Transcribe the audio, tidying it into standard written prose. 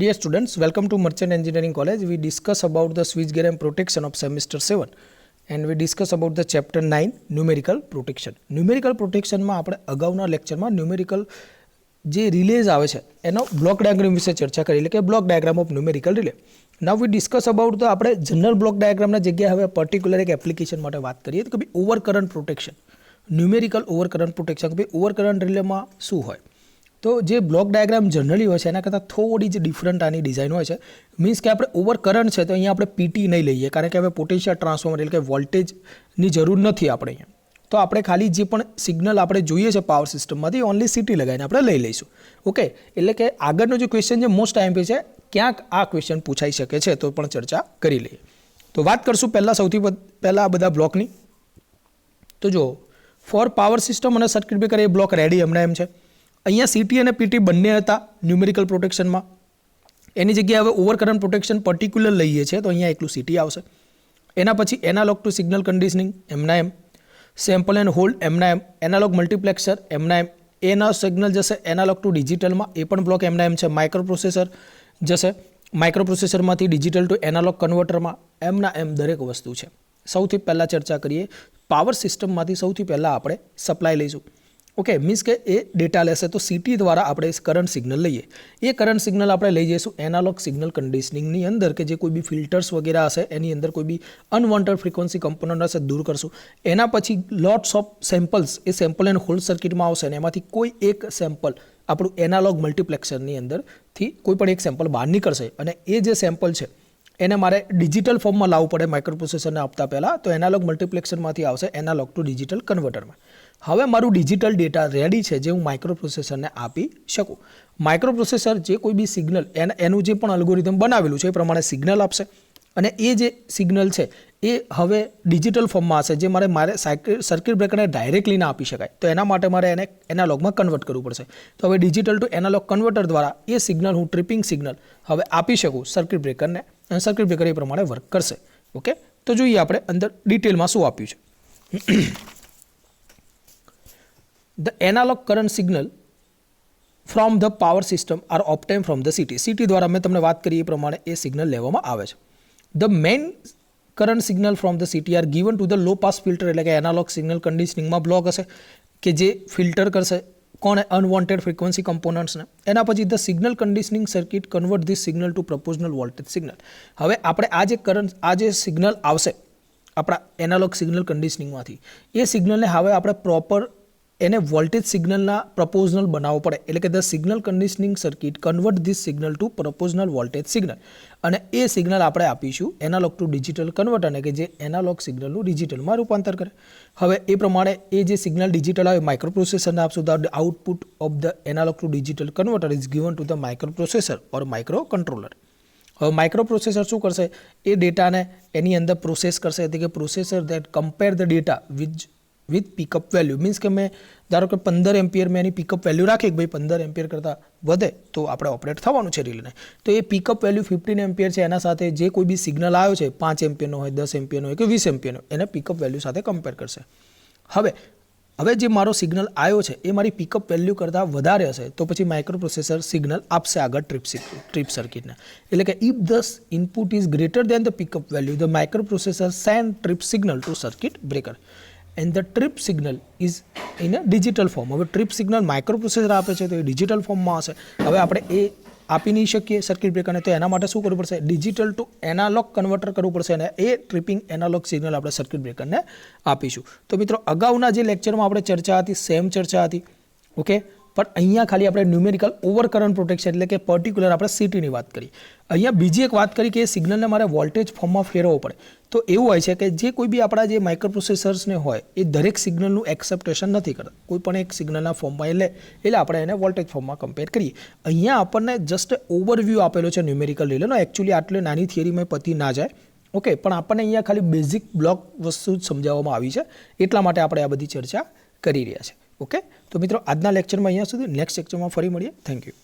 Dear students, welcome to Merchant Engineering College. We discuss about the switchgear and protection of semester 7 and we discuss about the chapter 9 numerical protection. Numerical protection માં આપણે અગાઉના લેક્ચરમાં numerical જે relays આવે છે એનો block diagram વિશે ચર્ચા કરી એટલે કે block diagram of numerical relay. Now we discuss about તો આપણે જનરલ બ્લોક ડાયાગ્રામના જગ્યાએ હવે પર્ટિક્યુલર એક એપ્લિકેશન માટે વાત કરીએ તો કે ભાઈ ઓવરકરન્ટ પ્રોટેક્શન, ન્યુમેરિકલ ઓવરકરન્ટ પ્રોટેક્શન. કે ભાઈ ઓવરકરન્ટ રિલેમાં શું હોય તો જે બ્લોક ડાયાગ્રામ જનરલી હોય છે એના કરતાં થોડી જ ડિફરન્ટ આની ડિઝાઇન હોય છે. મીન્સ કે આપણે ઓવર કરંટ છે તો અહીંયા આપણે પીટી નહીં લઈએ કારણ કે હવે પોટેન્શિયલ ટ્રાન્સફોર્મર એટલે કે વોલ્ટેજની જરૂર નથી આપણે અહીંયા. તો આપણે ખાલી જે પણ સિગ્નલ આપણે જોઈએ છે પાવર સિસ્ટમમાંથી ઓનલી સીટી લગાવીને આપણે લઈ લઈશું. ઓકે, એટલે કે આગળનો જે ક્વેશ્ચન છે મોસ્ટ આઈએમપી છે, ક્યાંક આ ક્વેશ્ચન પૂછાઈ શકે છે તો પણ ચર્ચા કરી લઈએ. તો વાત કરશું સૌથી પહેલાં આ બધા બ્લોકની. તો જો ફોર પાવર સિસ્ટમ અને સર્કિટ બ્રેકર એ બ્લોક રેડી હમણાં એમ છે. અહીંયા સીટી અને પીટી બંને હતા ન્યુમેરિકલ પ્રોટેક્શનમાં. એની જગ્યાએ હવે ઓવરકરન્ટ પ્રોટેક્શન પર્ટિક્યુલર લઈએ છીએ તો અહીંયા એકલું સીટી આવશે. એના પછી એનાલોગ ટુ સિગ્નલ કન્ડિશનિંગ એમના એમ, સેમ્પલ એન્ડ હોલ્ડ એમના એમ, એનાલોગ મલ્ટીપ્લેક્સર એમના એમ, એના સિગ્નલ જશે એનાલોગ ટુ ડિજિટલમાં એ પણ બ્લોક એમના એમ છે. માઇક્રો પ્રોસેસર જશે માઇક્રો પ્રોસેસરમાંથી ડિજિટલ ટુ એનાલોગ કન્વર્ટરમાં એમના એમ દરેક વસ્તુ છે. સૌથી પહેલાં ચર્ચા કરીએ પાવર સિસ્ટમમાંથી. સૌથી પહેલાં આપણે સપ્લાય લઈશું. ઓકે, મીન્સ કે એ ડેટા લેશે તો સીટી દ્વારા આપણે કરંટ સિગ્નલ લઈએ. એ કરંટ સિગ્નલ આપણે લઈ જઈશું એનાલોગ સિગ્નલ કન્ડિશનિંગની અંદર કે જે કોઈ બી ફિલ્ટર્સ વગેરે હશે એની અંદર કોઈ બી અનવોન્ટેડ ફ્રીક્વન્સી કમ્પોનન્ટ હશે દૂર કરશું. એના પછી lots of samples A sample and hold સર્કિટમાં આવશે અને એમાંથી કોઈ એક સેમ્પલ આપણું એનાલોગ મલ્ટીપ્લેક્સરની અંદરથી કોઈ પણ એક સેમ્પલ બહાર નીકળશે અને એ જે સેમ્પલ છે એને મારે ડિજિટલ ફોર્મમાં લાવવું પડે માઇક્રો પ્રોસેસરને આપતા પહેલાં. તો એનાલોગ મલ્ટીપ્લેક્સરમાંથી આવશે એનાલોગ ટુ ડિજિટલ કન્વર્ટરમાં. હવે મારું ડિજિટલ ડેટા રેડી છે જે હું માઇક્રો પ્રોસેસરને આપી શકું. માઇક્રો પ્રોસેસર જે કોઈ બી સિગ્નલ એનું જે પણ અલ્ગોરિધમ બનાવેલું છે એ પ્રમાણે સિગ્નલ આપશે અને એ જે સિગ્નલ છે એ હવે ડિજિટલ ફોર્મમાં હશે જે મારે સર્કિટ બ્રેકરને ડાયરેક્ટલી ના આપી શકાય. તો એના માટે મારે એને એનાલોગમાં કન્વર્ટ કરવું પડશે. તો હવે ડિજિટલ ટુ એનાલોગ કન્વર્ટર દ્વારા એ સિગ્નલ હું ટ્રિપિંગ સિગ્નલ હવે આપી શકું સર્કિટ બ્રેકરને અને સર્કિટ બ્રેકર એ પ્રમાણે વર્ક કરશે. ઓકે, તો જોઈએ આપણે અંદર ડિટેલમાં શું આપ્યું છે. The analog current signal from the power system are obtained from the CT. CT દ્વારા મેં તમને વાત કરી એ પ્રમાણે એ સિગ્નલ લેવામાં આવે છે. The main current signal from the CT are given to the low pass filter એટલે કે એનાલોગ સિગ્નલ કન્ડિશનિંગમાં બ્લોક હશે કે જે ફિલ્ટર કરશે કોને અનવોન્ટેડ ફ્રીક્વન્સી કમ્પોનન્ટ્સને. એના પછી the signal conditioning circuit convert this signal to proportional voltage signal. હવે આપણે આ જે સિગ્નલ આવશે આપણા એનાલોગ સિગ્નલ કન્ડિશનિંગમાંથી એ સિગ્નલને હવે આપણે પ્રોપર એને વોલ્ટેજ સિગ્નલના પ્રપોઝનલ બનાવવો પડે. એટલે કે the signal conditioning circuit convert this signal to proportional voltage signal અને એ સિગ્નલ આપણે આપીશું એનાલોગ ટુ ડિજિટલ કન્વર્ટર કે જે એનાલોગ સિગ્નલનું ડિજિટલમાં રૂપાંતર કરે. હવે એ પ્રમાણે એ જે સિગ્નલ ડિજિટલ આવે માઇક્રો પ્રોસેસરને આપશું. The output of the analogue to digital converter is given to the microprocessor or microcontroller. હવે માઇક્રો પ્રોસેસર શું કરશે એ ડેટાને એની અંદર પ્રોસેસ કરશે. એટલે કે processor that compare the data with pickup value. Means કે મેં ધારો કે 15 એમ્પિયર મેં એની પિકઅપ વેલ્યુ રાખી કે ભાઈ 15 એમ્પિયર કરતાં વધે તો આપણે ઓપરેટ થવાનું છે રિલેને. તો એ પિકઅપ વેલ્યુ 15 એમ્પિયર છે એના સાથે જે કોઈ બી સિગ્નલ આવ્યો છે 5 એમ્પિયરનો હોય 10 એમ્પિયરનો હોય કે 20 એમ્પિયરનો એને પિકઅપ વેલ્યુ સાથે કમ્પેર કરશે. હવે જે મારો સિગ્નલ આવ્યો છે એ મારી પિકઅપ વેલ્યુ કરતાં વધારે હશે તો પછી માઇક્રો પ્રોસેસર સિગ્નલ આપશે આગળ ટ્રિપ સર્કિટને. એટલે કે if the input is greater than the pickup value the microprocessor send trip signal to circuit breaker and the trip signal is in a digital form. હવે trip signal microprocessor આપે છે તો એ digital ફોર્મમાં હશે. હવે આપણે એ આપી નહીં શકીએ સર્કિટ બ્રેકરને તો એના માટે શું કરવું પડશે ડિજિટલ ટુ એનાલોગ કન્વર્ટર કરવું પડશે અને એ ટ્રિપિંગ એનાલોગ સિગ્નલ આપણે સર્કિટ બ્રેકરને આપીશું. તો મિત્રો અગાઉના જે લેક્ચરમાં આપણે ચર્ચા હતી સેમ ચર્ચા હતી. ઓકે, પણ અહીંયા ખાલી આપણે ન્યુમેરિકલ ઓવરકરન્ટ પ્રોટેક્શન એટલે કે પર્ટિક્યુલર આપણે સીટીની વાત કરી. અહીંયા બીજી એક વાત કરી કે એ સિગ્નલને મારે વોલ્ટેજ ફોર્મમાં ફેરવવો પડે. તો એવું હોય છે કે જે કોઈ બી આપણા જે માઇક્રો પ્રોસેસર્સને હોય એ દરેક સિગ્નલનું એક્સેપ્ટેશન નથી કરતા. કોઈ પણ એક સિગ્નલના ફોર્મમાં એટલે આપણે એને વોલ્ટેજ ફોર્મમાં કમ્પેર કરીએ. અહીંયા આપણને જસ્ટ ઓવરવ્યૂ આપેલો છે ન્યુમેરિકલ રિલેનો. એકચ્યુઅલી આટલી નાની થિયરીમાં પતી ના જાય. ઓકે, પણ આપણને અહીંયા ખાલી બેઝિક બ્લોક વસ્તુ જ સમજાવવામાં આવી છે એટલા માટે આપણે આ બધી ચર્ચા કરી રહ્યા છે. ઓકે, તો મિત્રો આજના લેક્ચરમાં અહીંયા સુધી. નેક્સ્ટ લેક્ચરમાં ફરી મળીએ. Thank you.